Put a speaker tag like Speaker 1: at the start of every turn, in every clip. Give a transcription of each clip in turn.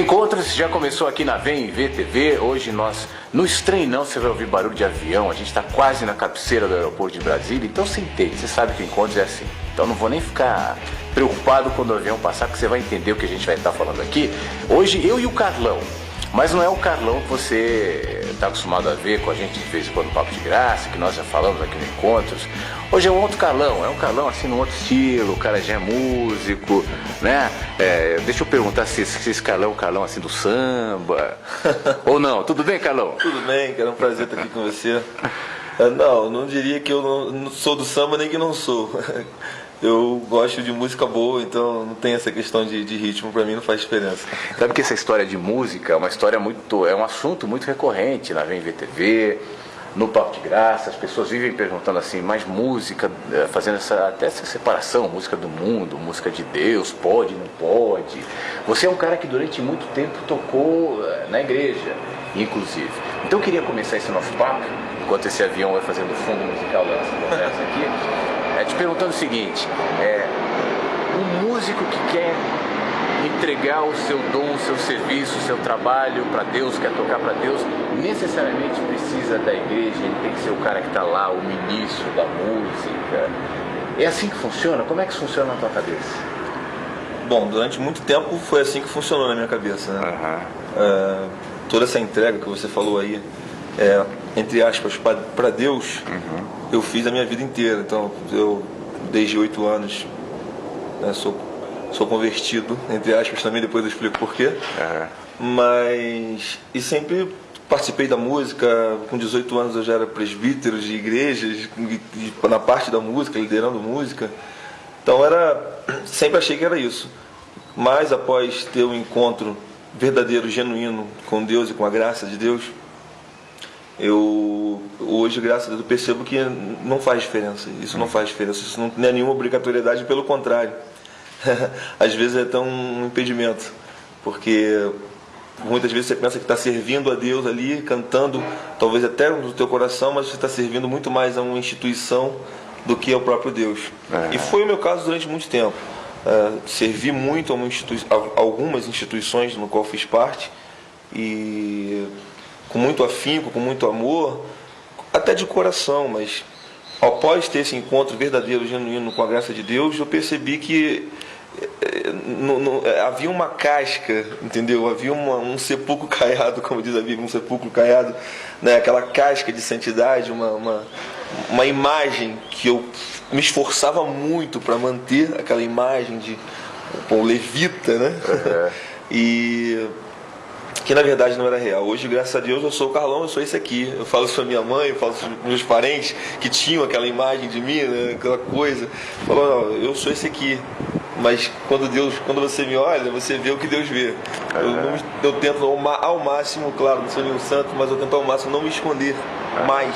Speaker 1: Encontros já começou aqui na Vem VTV. Hoje nós, no estranho não, você vai ouvir barulho de avião. A gente está quase na cabeceira do aeroporto de Brasília. Então sentei, você sabe que o Encontros é assim. Então não vou nem ficar preocupado quando o avião passar, porque você vai entender o que a gente vai estar falando aqui. Hoje eu e o Carlão. Mas não é o Carlão que você está acostumado a ver com a gente de vez em quando no Papo de Graça, que nós já falamos aqui no Encontros. Hoje é um outro Carlão, é um Carlão assim num outro estilo, o cara já é músico, né? Deixa eu perguntar se esse Carlão é um Carlão assim do samba, ou não. Tudo bem, Carlão?
Speaker 2: Tudo bem, cara, é um prazer estar aqui com você. Não diria que eu não sou do samba, nem que não sou. Eu gosto de música boa, então não tem essa questão de ritmo, pra mim não faz diferença.
Speaker 1: Sabe que essa história de música é uma história é um assunto muito recorrente na Vem VTV, no Papo de Graça. As pessoas vivem perguntando assim, mas música, fazendo até essa separação, música do mundo, música de Deus, pode, não pode. Você é um cara que durante muito tempo tocou na igreja, inclusive. Então eu queria começar esse nosso papo, enquanto esse avião vai fazendo o fundo musical da nossa conversa aqui, te perguntando o seguinte, um músico que quer entregar o seu dom, o seu serviço, o seu trabalho para Deus, quer tocar para Deus, necessariamente precisa da igreja, ele tem que ser o cara que está lá, o ministro da música. É assim que funciona? Como é que isso funciona na tua cabeça?
Speaker 2: Bom, durante muito tempo foi assim que funcionou na minha cabeça, né? Toda essa entrega que você falou aí, entre aspas, para Deus, eu fiz a minha vida inteira. Então, eu desde 8 anos sou convertido, entre aspas também, depois eu explico porquê. Mas, e sempre participei da música. Com 18 anos eu já era presbítero de igrejas, na parte da música, liderando música. Então, sempre achei que era isso. Mas após ter um encontro verdadeiro, genuíno com Deus e com a graça de Deus, hoje, graças a Deus, eu percebo que não faz diferença. Isso não faz diferença, isso não é nenhuma obrigatoriedade, pelo contrário. Às vezes é até um impedimento, porque muitas vezes você pensa que está servindo a Deus ali, cantando, talvez até no teu coração, mas você está servindo muito mais a uma instituição do que ao próprio Deus. E foi o meu caso durante muito tempo. Servi muito a algumas instituições no qual fiz parte, e com muito afinco, com muito amor, até de coração, mas após ter esse encontro verdadeiro, genuíno com a graça de Deus, eu percebi que havia uma casca, entendeu? Havia um sepulcro caiado, como diz a Bíblia, um sepulcro caiado, né? Aquela casca de santidade, uma imagem que eu me esforçava muito para manter, aquela imagem de levita, né? E que na verdade não era real. Hoje, graças a Deus, eu sou o Carlão, eu sou esse aqui. Eu falo isso pra minha mãe, eu falo isso pros meus parentes que tinham aquela imagem de mim, né? Aquela coisa. Falo, não, eu sou esse aqui. Mas quando você me olha, você vê o que Deus vê. Eu tento ao máximo, claro, não sou nenhum santo, mas eu tento ao máximo não me esconder mais.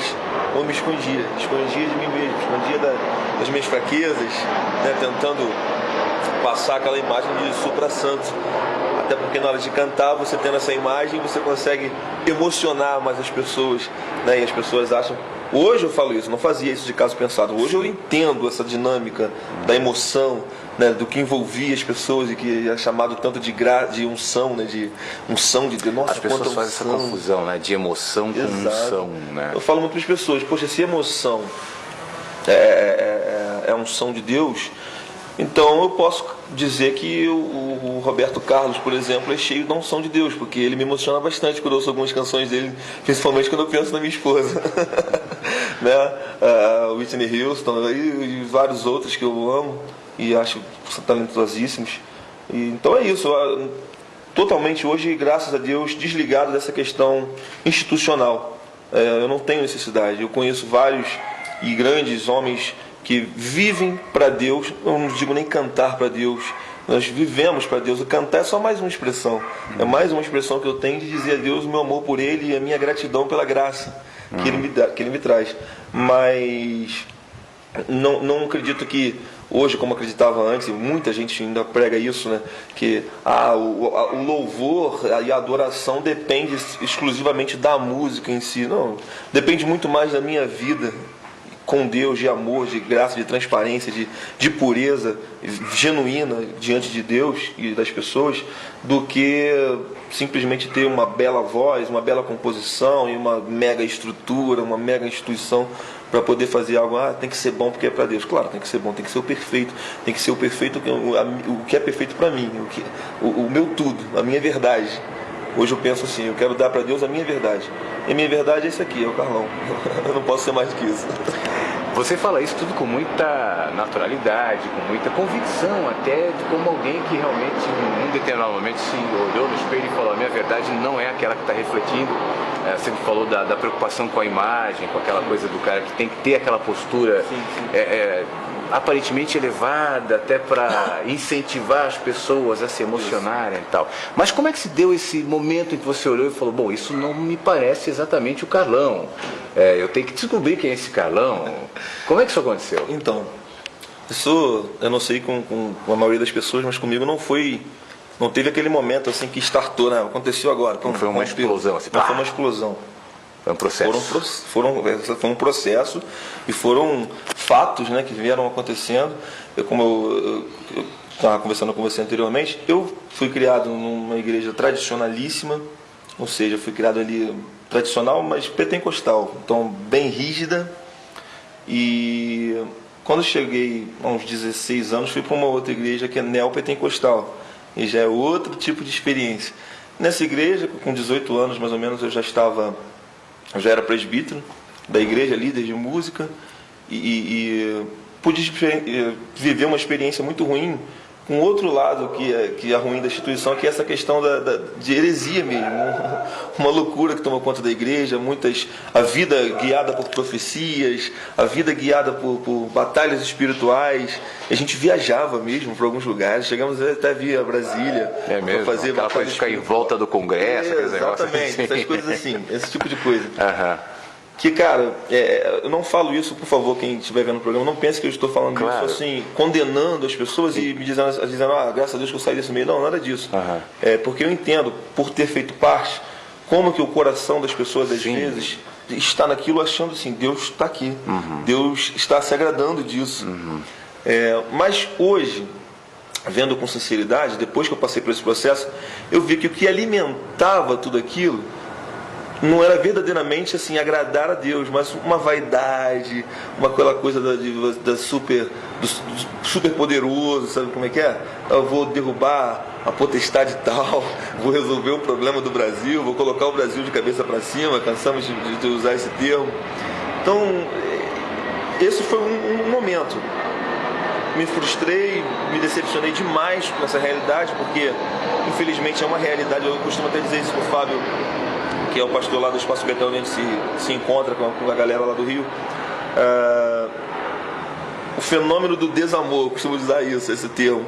Speaker 2: Não me escondia de mim mesmo, escondia das minhas fraquezas, né? Tentando passar aquela imagem de supra-santo. Até porque na hora de cantar, você tendo essa imagem, você consegue emocionar mais as pessoas, né? E as pessoas acham... Hoje eu falo isso, não fazia isso de caso pensado. Hoje eu entendo essa dinâmica da emoção, né? Do que envolvia as pessoas e que é chamado tanto de unção, né? De unção de Deus. Nossa,
Speaker 1: as pessoas fazem essa confusão, né? De emoção com unção, né?
Speaker 2: Eu falo muito para as pessoas, poxa, se emoção é unção de Deus, então eu posso dizer que o Roberto Carlos, por exemplo, é cheio da unção de Deus, porque ele me emociona bastante quando eu ouço algumas canções dele, principalmente quando eu penso na minha esposa. Né? Whitney Houston e vários outros que eu amo e acho talentosíssimos. Então é isso, totalmente hoje, graças a Deus, desligado dessa questão institucional. Eu não tenho necessidade. Eu conheço vários e grandes homens que vivem para Deus. Eu não digo nem cantar para Deus, nós vivemos para Deus. O cantar é só mais uma expressão, é mais uma expressão que eu tenho de dizer a Deus o meu amor por Ele e a minha gratidão pela graça que Ele me traz. Mas não acredito que hoje, como acreditava antes, e muita gente ainda prega isso, né? Que o louvor e a adoração depende exclusivamente da música em si. Não, depende muito mais da minha vida com Deus, de amor, de graça, de transparência, de pureza genuína diante de Deus e das pessoas, do que simplesmente ter uma bela voz, uma bela composição e uma mega estrutura, uma mega instituição para poder fazer algo. Tem que ser bom porque é para Deus. Claro, tem que ser bom, tem que ser o perfeito, tem que ser o perfeito, o que é perfeito para mim, o meu tudo, a minha verdade. Hoje eu penso assim, eu quero dar para Deus a minha verdade. E a minha verdade é esse aqui, é o Carlão. Eu não posso ser mais do que isso.
Speaker 1: Você fala isso tudo com muita naturalidade, com muita convicção, até de como alguém que realmente, em um determinado momento, se olhou no espelho e falou: a minha verdade não é aquela que está refletindo. Você falou da preocupação com a imagem, com aquela coisa do cara que tem que ter aquela postura aparentemente elevada, até para incentivar as pessoas a se emocionarem e tal. Mas como é que se deu esse momento em que você olhou e falou: bom, isso não me parece exatamente o Carlão, eu tenho que descobrir quem é esse Carlão? Como é que isso aconteceu?
Speaker 2: Então, isso eu não sei com a maioria das pessoas, mas comigo não teve aquele momento assim que startou, né? Aconteceu agora.
Speaker 1: Não foi uma explosão assim?
Speaker 2: Não foi uma explosão.
Speaker 1: Foi um processo.
Speaker 2: Foi um processo e foram fatos, né, que vieram acontecendo. Como eu estava conversando com você anteriormente, eu fui criado numa igreja tradicionalíssima, ou seja, fui criado ali tradicional, mas pentecostal, então bem rígida. E quando cheguei a uns 16 anos, fui para uma outra igreja que é neopentecostal, e já é outro tipo de experiência. Nessa igreja, com 18 anos mais ou menos, eu já era presbítero da igreja, líder de música, e pude viver uma experiência muito ruim com outro lado que é ruim da instituição, que é essa questão de heresia mesmo, uma loucura que toma conta da igreja, a vida guiada por profecias, a vida guiada por batalhas espirituais. A gente viajava mesmo para alguns lugares, chegamos até via Brasília.
Speaker 1: É mesmo, para fazer aquela coisa de ficar em volta do Congresso,
Speaker 2: exatamente, assim. Essas coisas assim, esse tipo de coisa.
Speaker 1: Aham.
Speaker 2: Que, cara, eu não falo isso, por favor, quem estiver vendo o programa, não pense que eu estou falando isso assim, condenando as pessoas e me dizendo, graças a Deus que eu saí desse meio. Não, nada disso. Porque eu entendo, por ter feito parte, como que o coração das pessoas, às vezes, está naquilo achando assim: Deus está aqui, Deus está se agradando disso. Mas hoje, vendo com sinceridade, depois que eu passei por esse processo, eu vi que o que alimentava tudo aquilo não era verdadeiramente assim agradar a Deus, mas uma vaidade, aquela coisa do super poderoso, sabe como é que é? Eu vou derrubar a potestade tal, vou resolver o problema do Brasil, vou colocar o Brasil de cabeça para cima. Cansamos de usar esse termo. Então, esse foi um momento. Me frustrei, me decepcionei demais com essa realidade, porque infelizmente é uma realidade. Eu costumo até dizer isso para o Fábio, que é o pastor lá do Espaço Betão, onde a gente se encontra com a galera lá do Rio. O fenômeno do desamor, eu costumo usar esse termo,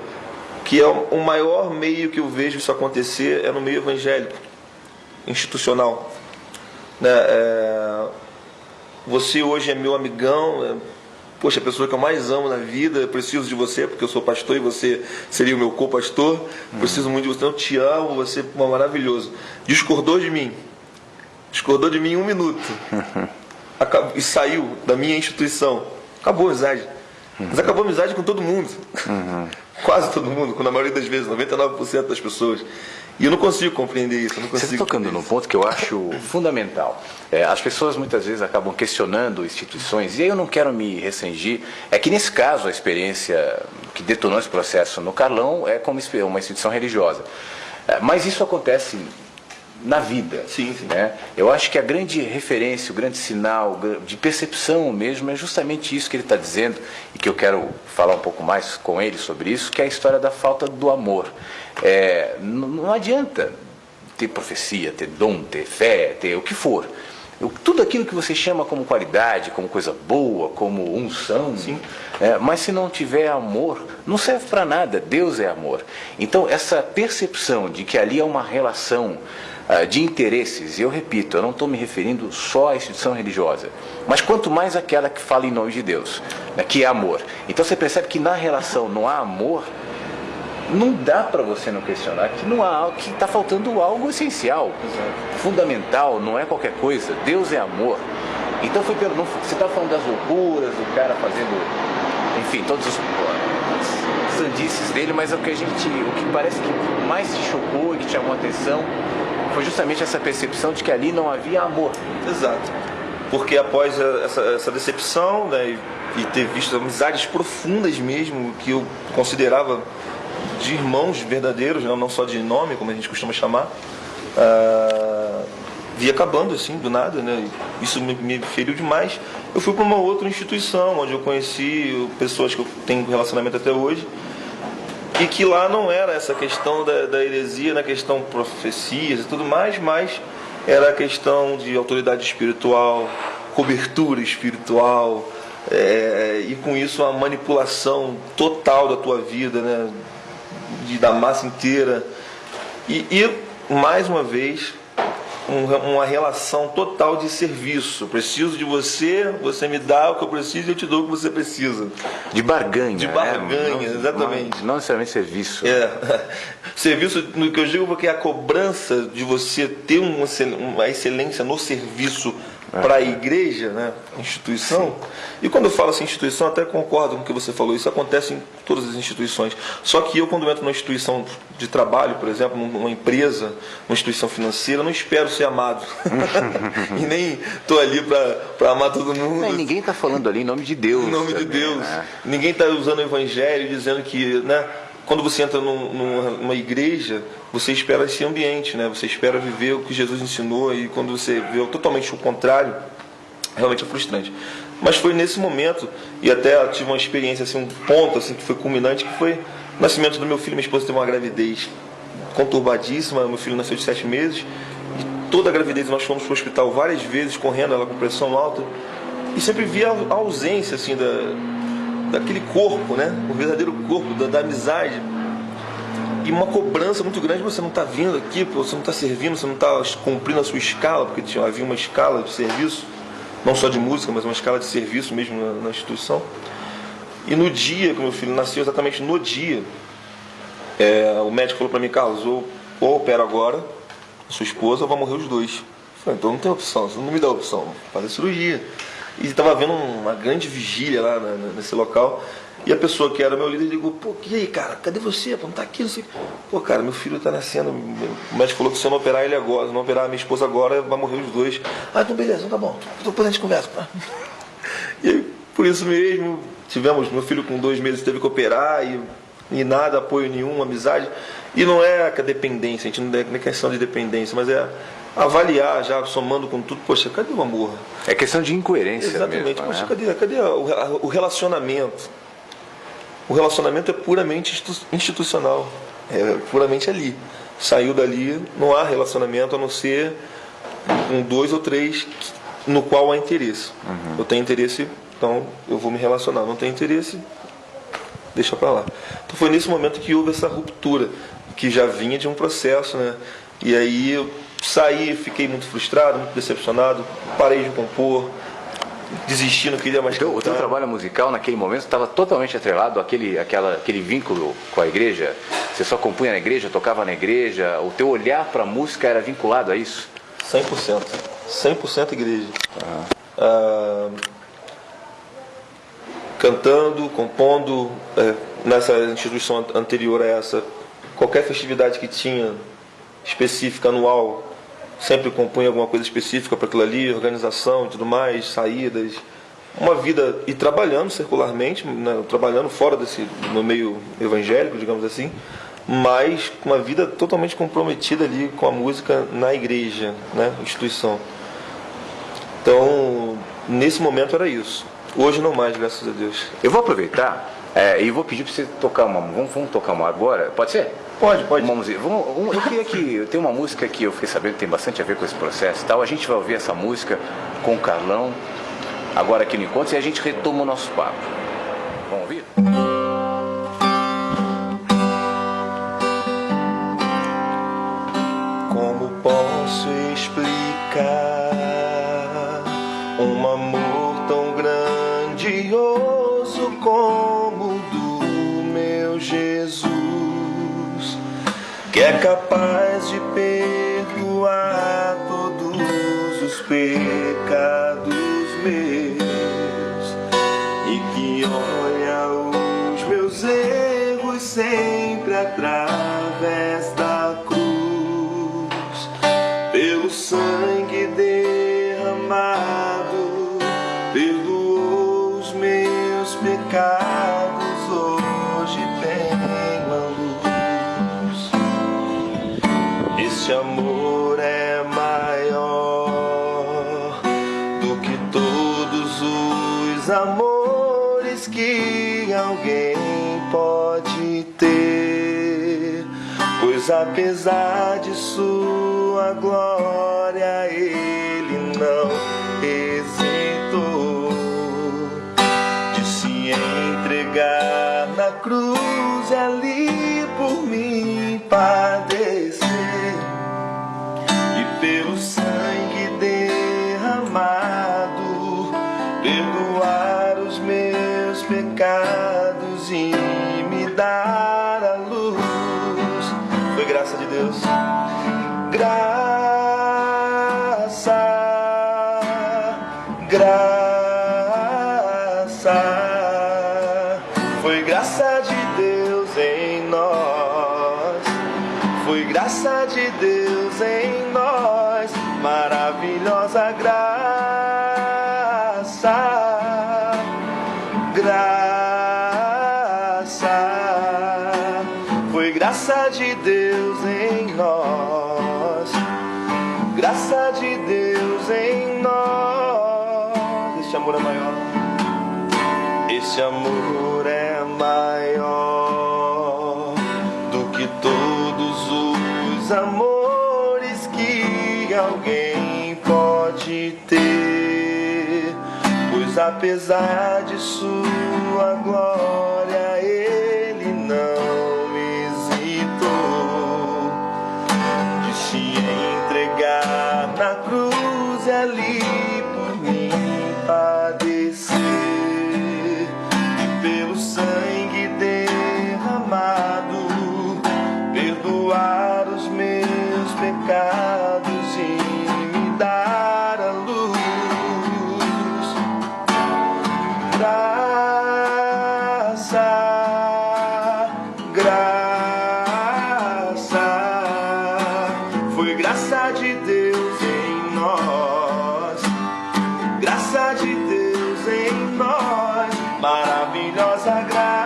Speaker 2: que é o maior meio que eu vejo isso acontecer é no meio evangélico, institucional. Você hoje é meu amigão, poxa, a pessoa que eu mais amo na vida, eu preciso de você, porque eu sou pastor e você seria o meu co-pastor, preciso muito de você, eu te amo, você é maravilhoso. Discordou de mim 1 minuto e saiu da minha instituição, acabou a amizade. Mas acabou a amizade com todo mundo, quase todo mundo, na maioria das vezes, 99% das pessoas. E eu não consigo compreender isso. Você
Speaker 1: está tocando num ponto que eu acho fundamental. As pessoas muitas vezes acabam questionando instituições, e aí eu não quero me restringir. É que nesse caso a experiência que detonou esse processo no Carlão é como uma instituição religiosa. Mas isso acontece na vida.
Speaker 2: Sim.
Speaker 1: Né? Eu acho que a grande referência, o grande sinal de percepção mesmo é justamente isso que ele está dizendo, e que eu quero falar um pouco mais com ele sobre isso, que é a história da falta do amor. Não adianta ter profecia, ter dom, ter fé, ter o que for. Tudo aquilo que você chama como qualidade, como coisa boa, como unção, mas se não tiver amor, não serve para nada. Deus é amor. Então essa percepção de que ali é uma relação de interesses, e eu repito, eu não estou me referindo só à instituição religiosa, mas quanto mais aquela que fala em nome de Deus, que é amor. Então você percebe que na relação não há amor, não dá para você não questionar que não há, que está faltando algo essencial, fundamental, não é qualquer coisa. Deus é amor. Então você está falando das loucuras, do cara fazendo, enfim, todos os sandices dele, mas o que parece que mais te chocou e que te chamou a atenção foi justamente essa percepção de que ali não havia amor.
Speaker 2: Exato. Porque após essa decepção, né, e ter visto amizades profundas mesmo, que eu considerava de irmãos verdadeiros, não só de nome, como a gente costuma chamar, vi acabando assim, do nada, né? Isso me feriu demais. Eu fui para uma outra instituição, onde eu conheci pessoas que eu tenho relacionamento até hoje, e que lá não era essa questão da heresia, na questão profecias e tudo mais, mas era a questão de autoridade espiritual, cobertura espiritual, e com isso a manipulação total da tua vida, né? Da massa inteira. E mais uma vez, uma relação total de serviço. Preciso de você, você me dá o que eu preciso e eu te dou o que você precisa.
Speaker 1: De barganha.
Speaker 2: De barganha, exatamente.
Speaker 1: Não necessariamente serviço.
Speaker 2: Serviço, no que eu digo, porque é a cobrança de você ter uma excelência no serviço para a igreja, né, instituição. Sim. E quando eu falo assim instituição, até concordo com o que você falou, isso acontece em todas as instituições. Só que eu, quando entro numa instituição de trabalho, por exemplo, numa empresa, uma instituição financeira, não espero ser amado. E nem estou ali para amar todo mundo.
Speaker 1: Não, ninguém está falando ali em nome de Deus.
Speaker 2: Em nome
Speaker 1: também,
Speaker 2: de Deus.
Speaker 1: Né?
Speaker 2: Ninguém está usando o evangelho dizendo que, né, quando você entra numa igreja, você espera esse ambiente, né? Você espera viver o que Jesus ensinou, e quando você vê totalmente o contrário, realmente é frustrante. Mas foi nesse momento, e até tive uma experiência, assim, um ponto assim, que foi culminante, que foi o nascimento do meu filho. Minha esposa teve uma gravidez conturbadíssima, meu filho nasceu de 7 meses, e toda a gravidez nós fomos para o hospital várias vezes, correndo, ela com pressão alta, e sempre via a ausência assim, daquele corpo, né? O verdadeiro corpo, da amizade. E uma cobrança muito grande: você não está vindo aqui, você não está servindo, você não está cumprindo a sua escala, porque havia uma escala de serviço, não só de música, mas uma escala de serviço mesmo na instituição. E no dia que meu filho nasceu, exatamente no dia, o médico falou para mim: Carlos, ou opera agora sua esposa, ou vai morrer os dois. Eu falei: então não tem opção, você não me dá opção, fazer cirurgia. E estava havendo uma grande vigília lá nesse local. E a pessoa que era meu líder ligou: pô, e aí, cara, cadê você? Não tá aqui, não sei. Pô, cara, meu filho tá nascendo. O médico falou que se eu não operar ele agora, se não operar a minha esposa agora, vai morrer os dois. Ah, então beleza, então tá bom. Depois a gente conversa. E aí, por isso mesmo, meu filho com 2 meses teve que operar, e nada, apoio nenhum, amizade. E não é a dependência, a gente não é questão de dependência, mas é avaliar, já somando com tudo: poxa, cadê o amor?
Speaker 1: É questão de incoerência.
Speaker 2: Exatamente.
Speaker 1: Mesmo,
Speaker 2: Poxa,
Speaker 1: né?
Speaker 2: cadê o relacionamento? O relacionamento é puramente institucional, é puramente ali. Saiu dali, não há relacionamento a não ser com 2 ou 3 no qual há interesse. Uhum. Eu tenho interesse, então eu vou me relacionar. Não tenho interesse, deixa pra lá. Então foi nesse momento que houve essa ruptura, que já vinha de um processo, né? E aí eu saí, fiquei muito frustrado, muito decepcionado, parei de compor, desisti, não queria mais cantar.
Speaker 1: O teu trabalho musical naquele momento estava totalmente atrelado àquele vínculo com a igreja? Você só compunha na igreja, tocava na igreja? O teu olhar para a música era vinculado a isso?
Speaker 2: 100%. 100% igreja. Cantando, compondo, nessa instituição anterior a essa, qualquer festividade que tinha, específica, anual, sempre compunha alguma coisa específica para aquilo ali, organização e tudo mais, saídas, uma vida, e trabalhando circularmente, né, trabalhando fora no meio evangélico, digamos assim, mas uma vida totalmente comprometida ali com a música na igreja, né, instituição. Então, nesse momento era isso. Hoje não mais, graças a Deus.
Speaker 1: Eu vou aproveitar e vou pedir para você tocar uma. Vamos tocar uma agora? Pode ser?
Speaker 2: Pode.
Speaker 1: Uma música. Eu queria que. Tem uma música que eu fiquei sabendo que tem bastante a ver com esse processo e tal. A gente vai ouvir essa música com o Carlão, agora aqui no Encontro, e a gente retoma o nosso papo. Vamos ouvir?
Speaker 2: Como posso explicar um amor tão grandioso como o do meu Jesus, que é capaz de perdoar todos os pecados e que olha os meus erros sempre através da cruz. Pelo sangue derramado, perdoou os meus pecados, hoje tenho a luz. Este amor é maior do que todos os amores que alguém pode ter, pois apesar de sua glória ele não hesitou de se entregar na cruz e ali por mim padecer, e pelo sangue derramado perdoar os meus pecados e me dar a luz. Foi graça de Deus. Graça, foi graça de Deus em nós, foi graça de Deus em nós, maravilhosa graça, graça, foi graça de Deus em nós, graça de Deus em nós. Este amor é maior. Este amor é maior do que todos os amores que alguém pode ter, pois apesar de sua glória ele não hesitou de se entregar na cruz e ali por mim padecer, e pelo sangue derramado perdoar os meus pecados e me dar a luz. Graça, graça, foi graça de Deus em nós, graça de Deus em nós, maravilhosa graça,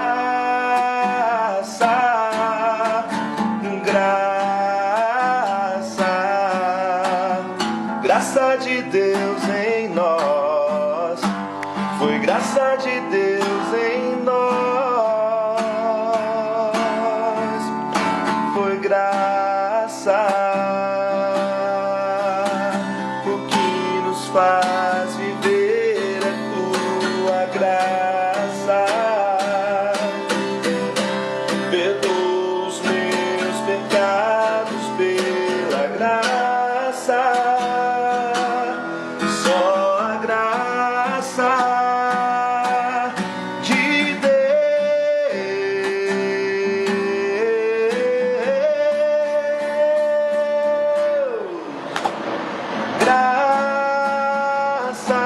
Speaker 2: graça, graça de Deus em nós, foi graça de Deus em nós, foi graça, o que nos faz viver é tua graça. Perdoa os meus pecados pela graça, só a graça de Deus. Graça,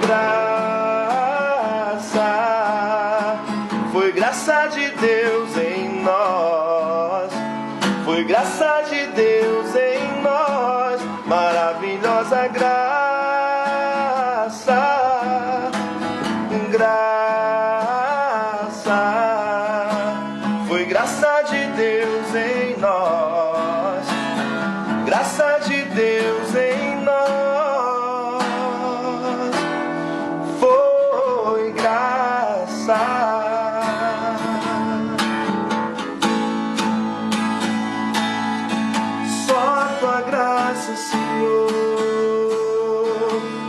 Speaker 2: graça, foi graça de Deus em nós, foi graça de Deus em nós, maravilhosa graça, graça, foi graça de Deus em nós, graça de Deus em nós, foi graça. Só tua graça, Senhor,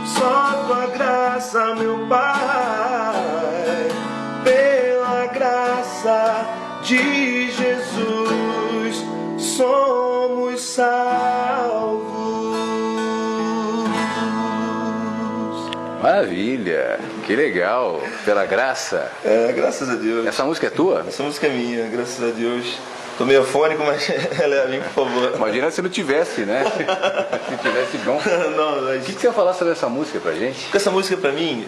Speaker 2: só tua graça, meu Pai, pela graça de Jesus somos salvos.
Speaker 1: Maravilha, que legal, pela graça.
Speaker 2: É, graças a Deus.
Speaker 1: Essa música é tua?
Speaker 2: Essa música é minha, graças a Deus. Tô meio afônico, mas ela é a mim, por favor.
Speaker 1: Imagina se não tivesse, né? Se tivesse bom.
Speaker 2: Não, mas...
Speaker 1: O que você vai falar sobre essa música pra gente?
Speaker 2: Essa música pra mim,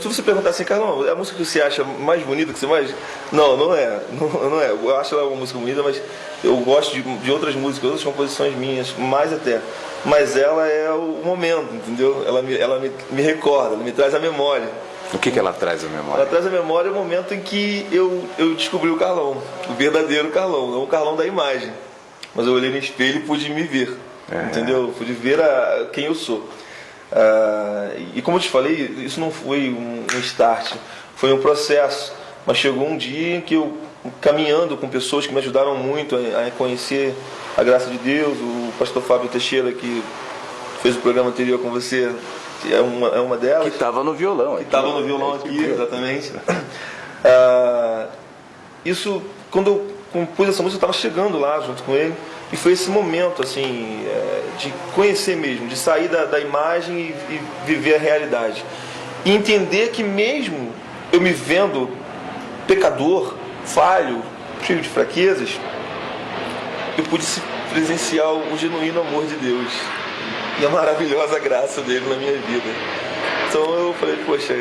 Speaker 2: se você perguntar assim, Carlão, é a música que você acha mais bonita, que você mais... Não é. Não é. Eu acho ela uma música bonita, mas eu gosto de outras músicas, outras composições minhas, mais até. Mas ela é o momento, entendeu? Ela me recorda, ela me traz a memória.
Speaker 1: O que ela traz à memória?
Speaker 2: Ela traz à memória o momento em que eu descobri o Carlão, o verdadeiro Carlão, não o Carlão da imagem. Mas eu olhei no espelho e pude me ver, entendeu? Pude ver quem eu sou. E como eu te falei, isso não foi um start, foi um processo. Mas chegou um dia em que eu, caminhando com pessoas que me ajudaram muito a conhecer a graça de Deus, o pastor Fábio Teixeira, que fez o programa anterior com você, é uma delas.
Speaker 1: Que estava no violão aqui.
Speaker 2: Que estava no violão aqui, exatamente. Isso, quando eu compus essa música, eu estava chegando lá junto com ele. E foi esse momento, assim, de conhecer mesmo, de sair da imagem e viver a realidade. E entender que mesmo eu me vendo pecador, falho, cheio de fraquezas, eu pude presenciar o genuíno amor de Deus e a maravilhosa graça dele na minha vida. Então eu falei, poxa,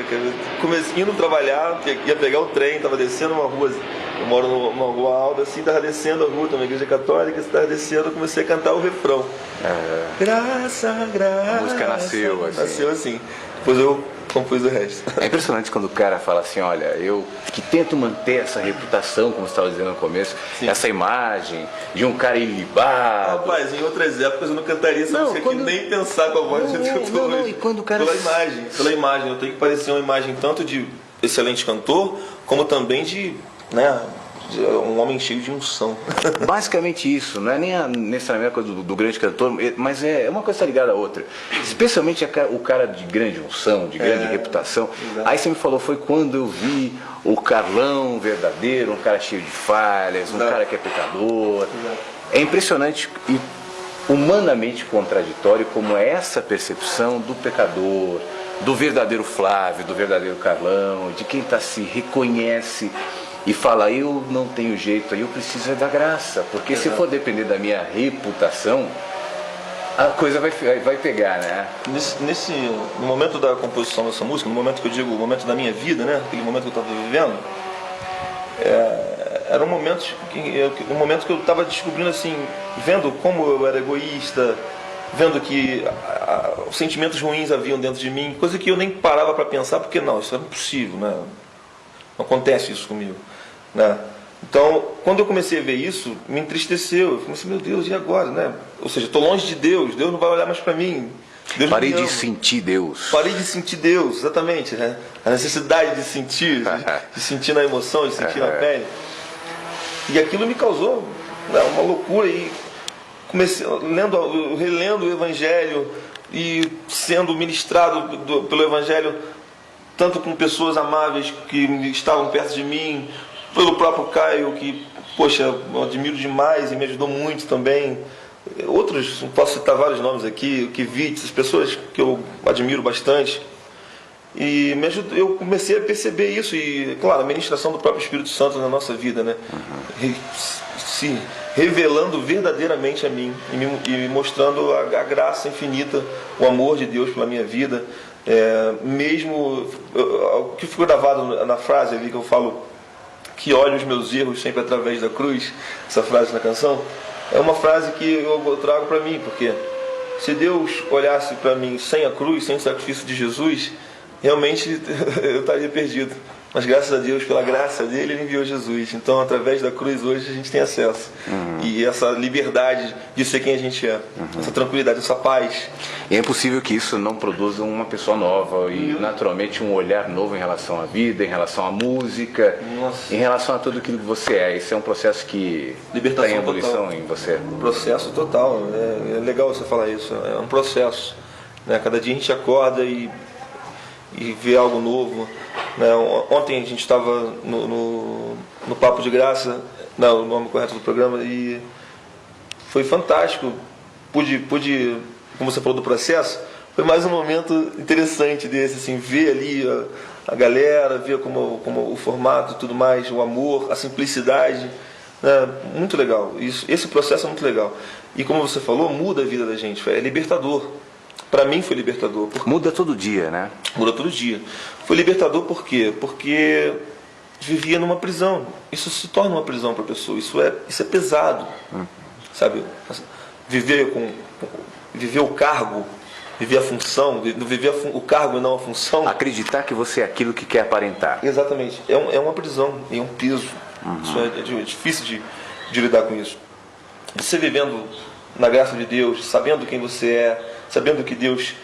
Speaker 2: comecei indo trabalhar, ia pegar o trem, estava descendo uma rua, eu moro numa rua alta, assim, estava descendo a rua, uma igreja católica, estava descendo, eu comecei a cantar o refrão. Graça, graça.
Speaker 1: A música nasceu assim.
Speaker 2: Nasceu assim. Depois eu compus o resto.
Speaker 1: É impressionante quando o cara fala assim, olha, eu que tento manter essa reputação, como você estava dizendo no começo, sim, essa imagem de um cara ilibado.
Speaker 2: Rapaz, em outras épocas eu não cantaria essa música aqui, nem pensar com a voz que eu tô hoje.
Speaker 1: E quando o cara...
Speaker 2: Pela imagem, eu tenho que parecer uma imagem tanto de excelente cantor, como também de um homem cheio de unção. Basicamente isso, não é nem necessariamente a coisa do grande cantor, mas é uma coisa ligada à outra. Especialmente o cara de grande unção, de grande reputação. Exato. Aí você me falou, foi quando eu vi o Carlão verdadeiro, um cara cheio de falhas, um cara que é pecador. Exato. É impressionante e humanamente contraditório como é essa percepção do pecador, do verdadeiro Flávio, do verdadeiro Carlão, de quem se reconhece e fala, eu não tenho jeito, eu preciso da graça, porque se for depender da minha reputação, a coisa vai pegar, né? No momento da composição dessa música, no momento que eu digo, o momento da minha vida, né? Aquele momento que eu estava vivendo, era um momento que eu estava descobrindo, assim, vendo como eu era egoísta, vendo que sentimentos ruins haviam dentro de mim, coisa que eu nem parava para pensar, porque isso é impossível, né? Não acontece isso comigo, né? Então, quando eu comecei a ver isso, me entristeceu. Eu falei assim, meu Deus, e agora, né? Ou seja, estou longe de Deus, Deus não vai olhar mais para mim. Deus
Speaker 1: Parei de sentir Deus.
Speaker 2: Parei de sentir Deus, exatamente, né? A necessidade de sentir, de sentir na emoção, de sentir na pele. E aquilo me causou uma loucura. E comecei relendo o Evangelho e sendo ministrado pelo Evangelho, tanto com pessoas amáveis que estavam perto de mim, pelo próprio Caio, que, poxa, eu admiro demais e me ajudou muito também. Outros, posso citar vários nomes aqui, o Kivitz, as pessoas que eu admiro bastante. E me ajudou, eu comecei a perceber isso e, claro, a ministração do próprio Espírito Santo na nossa vida, né? Se revelando verdadeiramente a mim e me mostrando a graça infinita, o amor de Deus pela minha vida. Mesmo o que ficou gravado na frase ali que eu falo, que olho os meus erros sempre através da cruz, essa frase na canção, é uma frase que eu trago para mim, porque se Deus olhasse para mim sem a cruz, sem o sacrifício de Jesus, realmente eu estaria perdido. Mas graças a Deus, pela graça dele, ele enviou Jesus. Então, através da cruz, hoje a gente tem acesso. E essa liberdade de ser quem a gente é. Essa tranquilidade, essa paz.
Speaker 1: E é impossível que isso não produza uma pessoa nova e, naturalmente, um olhar novo em relação à vida, em relação à música, em relação a tudo aquilo que você é. Isso é um processo que está em ebulição total. Em você.
Speaker 2: Um processo total. É legal você falar isso. É um processo. Né? Cada dia a gente acorda e vê algo novo. Né? Ontem a gente estava no Papo de Graça, o nome correto do programa, e foi fantástico. Pude, como você falou do processo, foi mais um momento interessante desse, assim, ver ali a galera, ver como o formato e tudo mais, o amor, a simplicidade, Muito legal. Esse processo é muito legal. E como você falou, muda a vida da gente. É libertador. Para mim foi libertador.
Speaker 1: Muda todo dia, né?
Speaker 2: Muda todo dia. Foi libertador por quê? Porque vivia numa prisão. Isso se torna uma prisão para a pessoa. Isso é pesado. Sabe? Viver o cargo, viver a função, viver o cargo e não a função.
Speaker 1: Acreditar que você é aquilo que quer aparentar.
Speaker 2: Exatamente. É uma prisão, é um peso. Isso é difícil de lidar com isso. Você vivendo na graça de Deus, sabendo quem você é, sabendo que Deus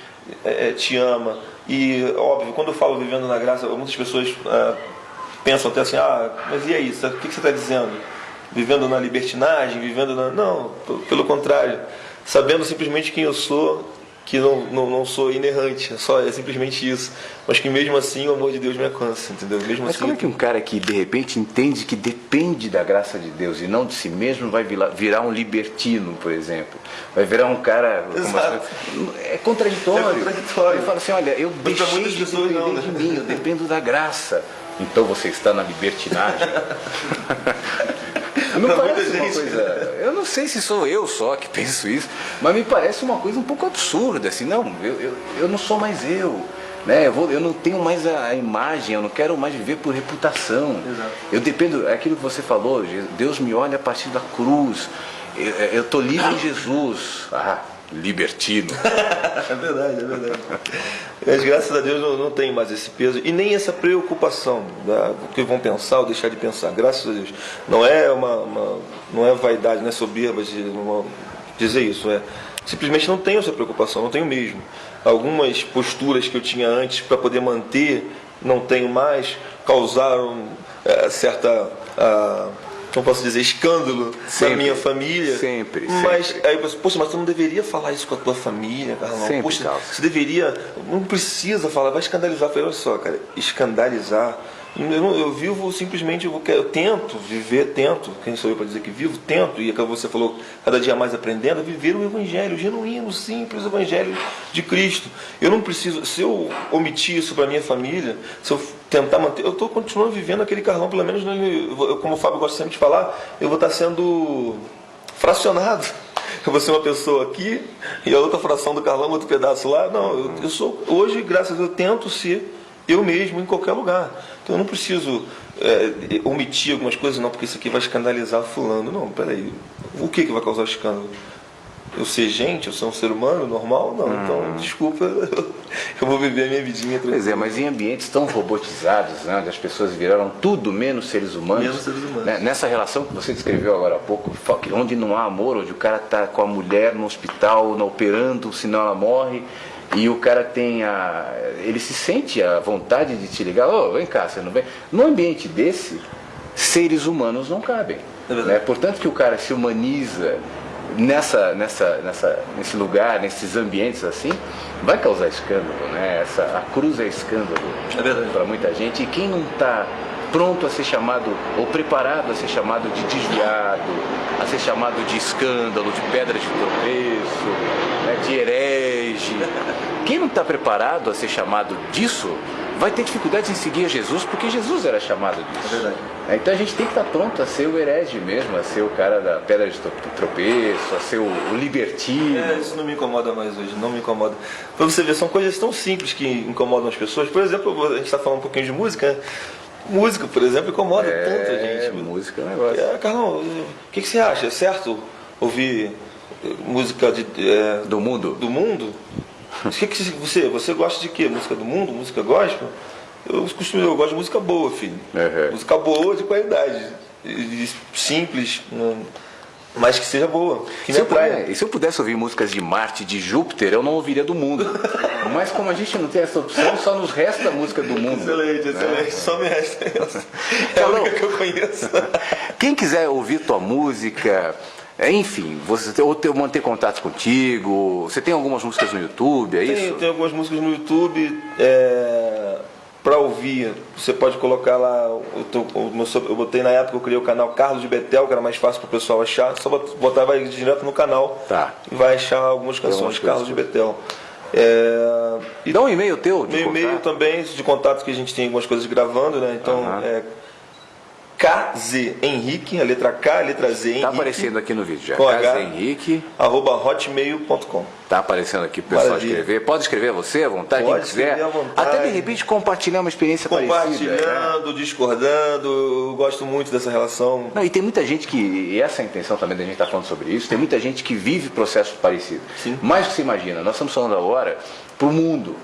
Speaker 2: te ama. E, óbvio, quando eu falo vivendo na graça, muitas pessoas pensam até assim, mas e aí, o que você está dizendo? Vivendo na libertinagem, vivendo na... Não, pelo contrário. Sabendo simplesmente quem eu sou, que não sou inerrante, é simplesmente isso. Mas que mesmo assim o amor de Deus me alcança, entendeu? Mesmo
Speaker 1: mas
Speaker 2: assim,
Speaker 1: como é que um cara que de repente entende que depende da graça de Deus e não de si mesmo vai virar um libertino, por exemplo? Vai virar um cara... É contraditório.
Speaker 2: É contraditório.
Speaker 1: Ele fala assim, olha, eu deixei de depender de mim, eu dependo da graça. Então você está na libertinagem. Não parece uma coisa, eu não sei se sou eu só que penso isso, mas me parece uma coisa um pouco absurda, assim, não, eu não sou mais eu, né? Eu não tenho mais a imagem, eu não quero mais viver por reputação.
Speaker 2: Exato.
Speaker 1: Eu dependo, é aquilo que você falou, Deus me olha a partir da cruz, eu estou livre em Jesus. Libertino.
Speaker 2: É verdade. Mas graças a Deus eu não tenho mais esse peso e nem essa preocupação do que vão pensar ou deixar de pensar. Graças a Deus. Não é não é vaidade, não é soberba de dizer isso. Simplesmente não tenho essa preocupação, não tenho mesmo. Algumas posturas que eu tinha antes para poder manter, não tenho mais, causaram certa... não posso dizer escândalo na minha família.
Speaker 1: Sempre.
Speaker 2: Mas aí eu penso, poxa, mas tu não deveria falar isso com a tua família, Carlão.
Speaker 1: Sempre,
Speaker 2: poxa, você deveria, não precisa falar, vai escandalizar. Eu falei, olha só, cara, escandalizar. Eu vivo simplesmente, eu tento viver, quem sou eu para dizer que vivo, tento, e como você falou, cada dia mais aprendendo, a viver o evangelho, o genuíno, simples evangelho de Cristo. Eu não preciso, se eu omitir isso para minha família, se eu tentar manter, eu estou continuando vivendo aquele Carlão, pelo menos, como o Fábio gosta sempre de falar, eu vou estar sendo fracionado. Eu vou ser uma pessoa aqui, e a outra fração do Carlão, outro pedaço lá. Não, eu sou, hoje, graças a Deus, eu tento ser eu mesmo em qualquer lugar. Então eu não preciso omitir algumas coisas, não, porque isso aqui vai escandalizar fulano. Não, peraí, o que vai causar escândalo? Eu ser gente, eu ser um ser humano normal? Não, então desculpa, eu vou viver a minha vidinha tranquila.
Speaker 1: Pois é, mas em ambientes tão robotizados, né, onde as pessoas viraram tudo menos seres humanos, né, nessa relação que você descreveu agora há pouco, onde não há amor, onde o cara está com a mulher no hospital, operando, senão ela morre, e o cara ele se sente a vontade de te ligar, vem cá, você não vem? Num ambiente desse, seres humanos não cabem. Né? Portanto que o cara se humaniza nesse lugar, nesses ambientes assim, vai causar escândalo, né? A cruz é escândalo para muita gente, e quem não está pronto a ser chamado, ou preparado a ser chamado de desviado, a ser chamado de escândalo, de pedra de tropeço, né, de herege. Quem não está preparado a ser chamado disso, vai ter dificuldade em seguir a Jesus, porque Jesus era chamado disso.
Speaker 2: É verdade.
Speaker 1: Então a gente tem que estar pronto a ser o herege mesmo, a ser o cara da pedra de tropeço, a ser o libertino.
Speaker 2: Isso não me incomoda mais hoje, não me incomoda. Para você ver, são coisas tão simples que incomodam as pessoas. Por exemplo, a gente está falando um pouquinho de música, né? Música, por exemplo, incomoda tanto a gente.
Speaker 1: Música é um negócio.
Speaker 2: Carlão, o que você acha? É certo ouvir música
Speaker 1: do mundo?
Speaker 2: Do mundo? Você gosta de quê? Música do mundo? Música gospel? Eu gosto de música boa, filho. Música boa, de qualidade. Simples, mas que seja boa. Que
Speaker 1: se eu pudesse ouvir músicas de Marte, de Júpiter, eu não ouviria do mundo. Mas como a gente não tem essa opção, só nos resta a música do mundo.
Speaker 2: Excelente, excelente. Só me resta essa. É a única que eu conheço.
Speaker 1: Quem quiser ouvir tua música, enfim, ou manter contato contigo, você tem algumas músicas no YouTube, é isso?
Speaker 2: Tem algumas músicas no YouTube. Para ouvir, você pode colocar lá, eu botei na época, eu criei o canal Carlos de Betel, que era mais fácil para o pessoal achar, só botar, vai direto no canal, e vai achar algumas canções, Carlos de Betel.
Speaker 1: Dá um e-mail teu?
Speaker 2: Meu e-mail também, de contato, que a gente tem algumas coisas gravando, né? Então, KZ Henrique, a letra K, a letra Z Henrique.
Speaker 1: Tá aparecendo aqui no vídeo já.
Speaker 2: KZ
Speaker 1: Henrique.
Speaker 2: @hotmail.com.
Speaker 1: Tá aparecendo aqui pro pessoal escrever. Pode escrever você à vontade,
Speaker 2: Pode
Speaker 1: quem quiser.
Speaker 2: escrever à vontade.
Speaker 1: Até de repente compartilhar uma experiência parecida.
Speaker 2: Compartilhando, discordando, eu gosto muito dessa relação.
Speaker 1: Não, e tem muita gente que, e essa é a intenção também da gente estar falando sobre isso, tem muita gente que vive processos parecidos.
Speaker 2: Sim.
Speaker 1: Mais do que você imagina, nós estamos falando agora pro mundo,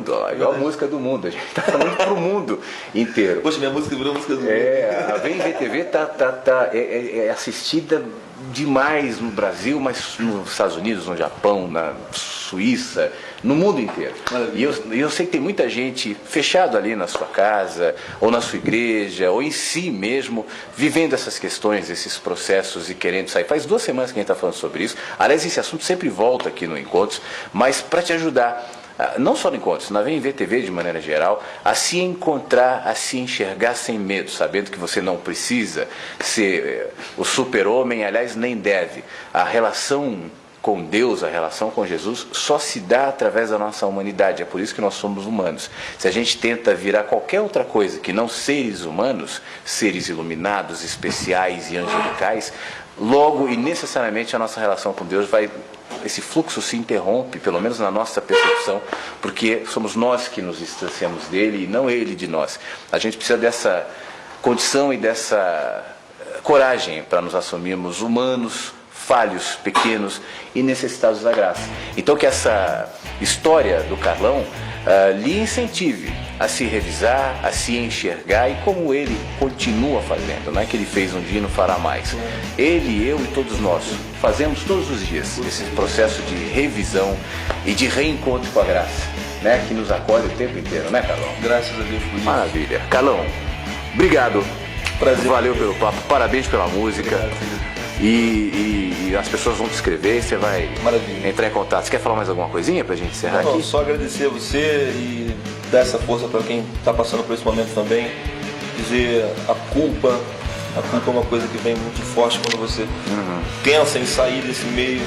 Speaker 1: ó, igual a música do mundo, a gente está falando pro mundo inteiro.
Speaker 2: Poxa, minha música virou música do mundo.
Speaker 1: A Vem VTV é assistida demais no Brasil, mas nos Estados Unidos, no Japão, na Suíça, no mundo inteiro. E eu sei que tem muita gente fechado ali na sua casa, ou na sua igreja, ou em si mesmo, vivendo essas questões, esses processos e querendo sair. Faz 2 semanas que a gente está falando sobre isso. Aliás, esse assunto sempre volta aqui no Encontros, mas para te ajudar, não só no Encontros, na Vem VTV de maneira geral, a se encontrar, a se enxergar sem medo, sabendo que você não precisa ser o super-homem, aliás, nem deve. A relação com Deus, a relação com Jesus, só se dá através da nossa humanidade, é por isso que nós somos humanos. Se a gente tenta virar qualquer outra coisa que não seres humanos, seres iluminados, especiais e angelicais, logo e necessariamente a nossa relação com Deus esse fluxo se interrompe, pelo menos na nossa percepção, porque somos nós que nos distanciamos dele e não ele de nós. A gente precisa dessa condição e dessa coragem para nos assumirmos humanos, falhos, pequenos e necessitados da graça. Então que essa história do Carlão lhe incentive a se revisar, a se enxergar, e como ele continua fazendo, não é que ele fez um dia e não fará mais. Ele, eu e todos nós fazemos todos os dias esse processo de revisão e de reencontro com a graça, né, que nos acolhe o tempo inteiro, né, Carlão?
Speaker 2: Graças a Deus por isso.
Speaker 1: Maravilha. Carlão, obrigado.
Speaker 2: Prazer.
Speaker 1: Valeu pelo papo, parabéns pela música. E as pessoas vão te escrever, você vai entrar em contato. Você quer falar mais alguma coisinha pra gente encerrar aqui?
Speaker 2: Só agradecer a você e dar essa força para quem está passando por esse momento também. Dizer a culpa é uma coisa que vem muito forte quando você pensa em sair desse meio.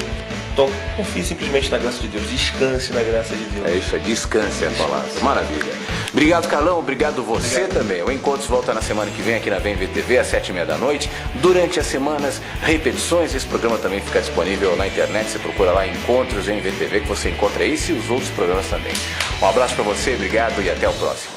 Speaker 2: Então, confie simplesmente na graça de Deus, descanse na graça de Deus.
Speaker 1: É isso, descanse é a palavra. Maravilha. Obrigado, Carlão, obrigado você também. O Encontros volta na semana que vem aqui na Vem VTV às 7h30 da noite. Durante as semanas, repetições. Esse programa também fica disponível na internet. Você procura lá Encontros em VTV que você encontra esse e os outros programas também. Um abraço para você, obrigado e até o próximo.